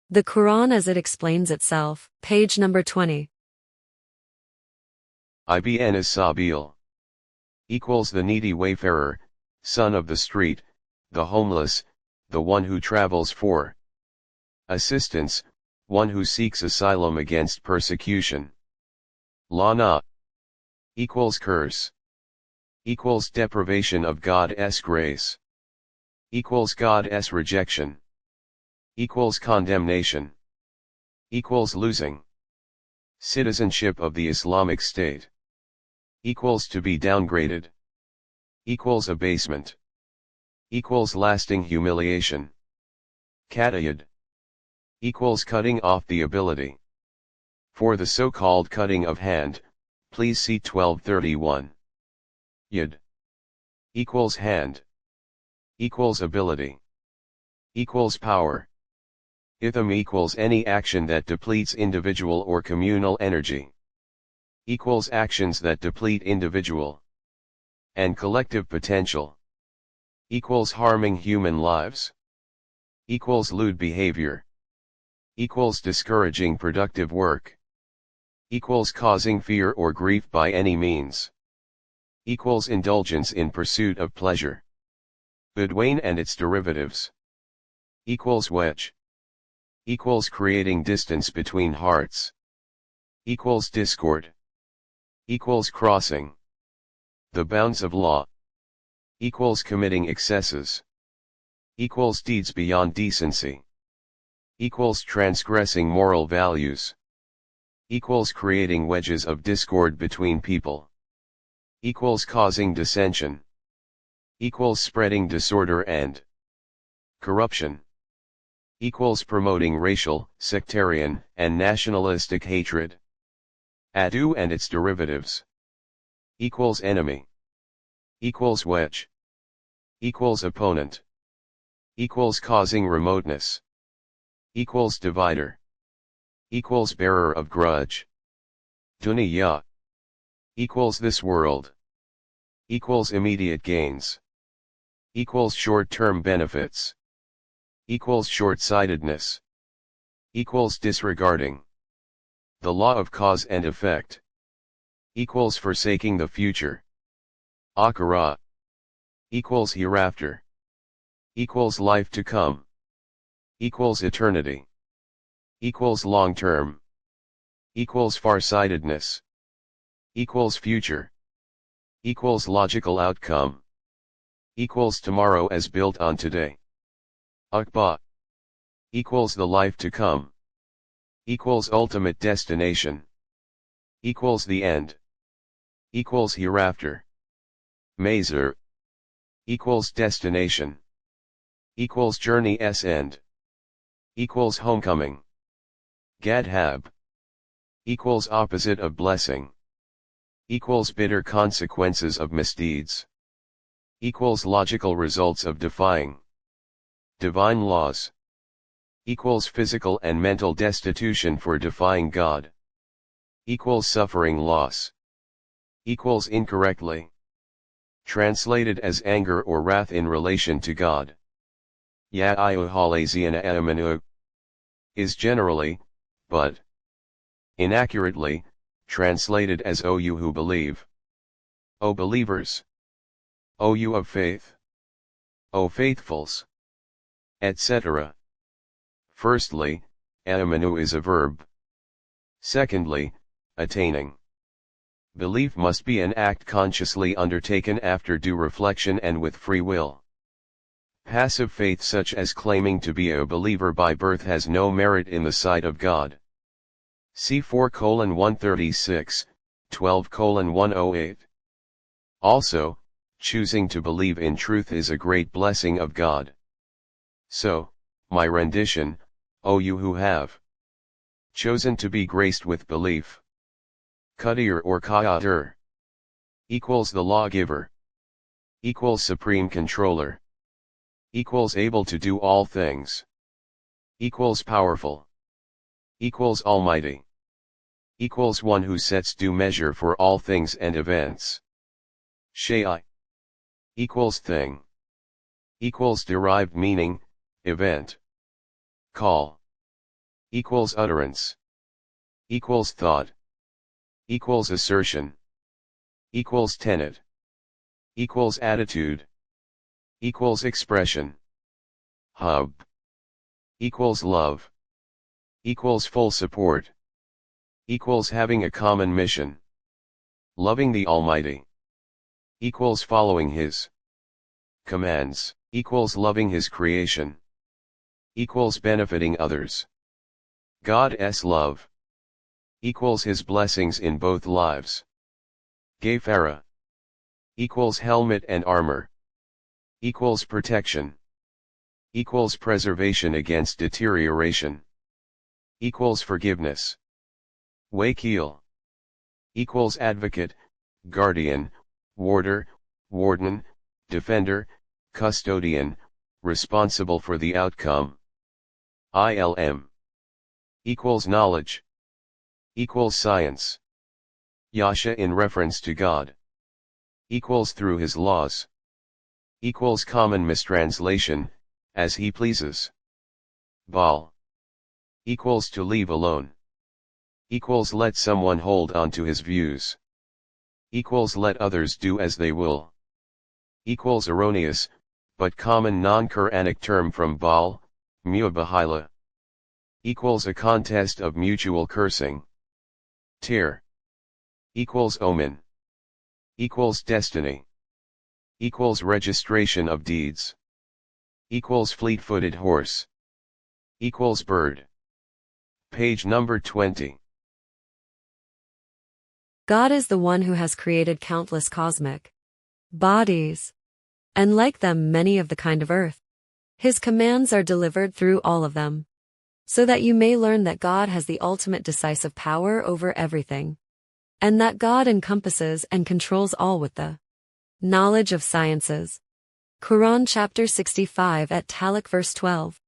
The Quran as it explains itself, page number 20. Ibn-is-Sabeel equals the needy wayfarer, son of the street, the homeless, the one who travels for assistance, one who seeks asylum against persecution. La'nah equals curse, equals deprivation of God's grace, equals God's rejection, equals condemnation, equals losing citizenship of the Islamic State, equals to be downgraded, equals abasement, equals lasting humiliation. Qat'a equals cutting off the ability. For the so-called cutting of hand, please see 1231. Yadd equals hand, equals ability, equals power. Ithm equals any action that depletes individual or communal energy. Equals actions that deplete individual and collective potential. Equals harming human lives. Equals lewd behavior. Equals discouraging productive work. Equals causing fear or grief by any means. Equals indulgence in pursuit of pleasure. Udwain and its derivatives. Equals wedge. Equals creating distance between hearts. Equals discord. Equals crossing the bounds of law. Equals committing excesses. Equals deeds beyond decency. Equals transgressing moral values. Equals creating wedges of discord between people. Equals causing dissension. Equals spreading disorder and corruption. Equals promoting racial, sectarian, and nationalistic hatred. Adu and its derivatives. Equals enemy. Equals wedge. Equals opponent. Equals causing remoteness. Equals divider. Equals bearer of grudge. Dunya equals this world. Equals immediate gains. Equals short-term benefits. Equals short-sightedness. Equals disregarding the law of cause and effect. Equals forsaking the future. Akhirah equals hereafter. Equals life to come. Equals eternity. Equals long-term. Equals farsightedness. Equals future. Equals logical outcome. Equals tomorrow as built on today. Uqba equals the life to come. Equals ultimate destination. Equals the end. Equals hereafter. Mazar equals destination. Equals journey's end. Equals homecoming. Gadhab equals opposite of blessing. Equals bitter consequences of misdeeds. Equals logical results of defying divine laws. Equals physical and mental destitution for defying God. Equals suffering loss. Equals incorrectly translated as anger or wrath in relation to God. Ya ayyuhallazina amanu is generally, but inaccurately, translated as O you who believe. O believers. O you of faith. O faithfuls. Etc. Firstly, amanu is a verb. Secondly, attaining. Belief must be an act consciously undertaken after due reflection and with free will. Passive faith such as claiming to be a believer by birth has no merit in the sight of God. See 4:136, 12:108. Also, choosing to believe in truth is a great blessing of God. So, my rendition, O you who have chosen to be graced with belief. Qat'a or Qat'a equals the lawgiver. Equals supreme controller. Equals able to do all things. Equals powerful. Equals almighty. Equals one who sets due measure for all things and events. Shay'i equals thing. Equals derived meaning, event. Call equals utterance, equals thought, equals assertion, equals tenet, equals attitude, equals expression, hub, equals love, equals full support, equals having a common mission, loving the Almighty, equals following His commands, equals loving His creation, equals benefiting others. God's love equals His blessings in both lives. Wayfarer equals helmet and armor, equals protection, equals preservation against deterioration, equals forgiveness. Wakil equals advocate, guardian, warder, warden, defender, custodian, responsible for the outcome. Ilm equals knowledge, equals science. Yasha in reference to God, equals through His laws, equals common mistranslation, as He pleases. Baal equals to leave alone, equals let someone hold on to his views, equals let others do as they will, equals erroneous, but common non-Quranic term from Baal, Mu'abahila, equals a contest of mutual cursing. Tir equals omen, equals destiny, equals registration of deeds, equals fleet-footed horse, equals bird. Page number 20. God is the one who has created countless cosmic bodies, and like them many of the kind of earth. His commands are delivered through all of them, so that you may learn that God has the ultimate decisive power over everything, and that God encompasses and controls all with the knowledge of sciences. Quran chapter 65 at Talaq verse 12.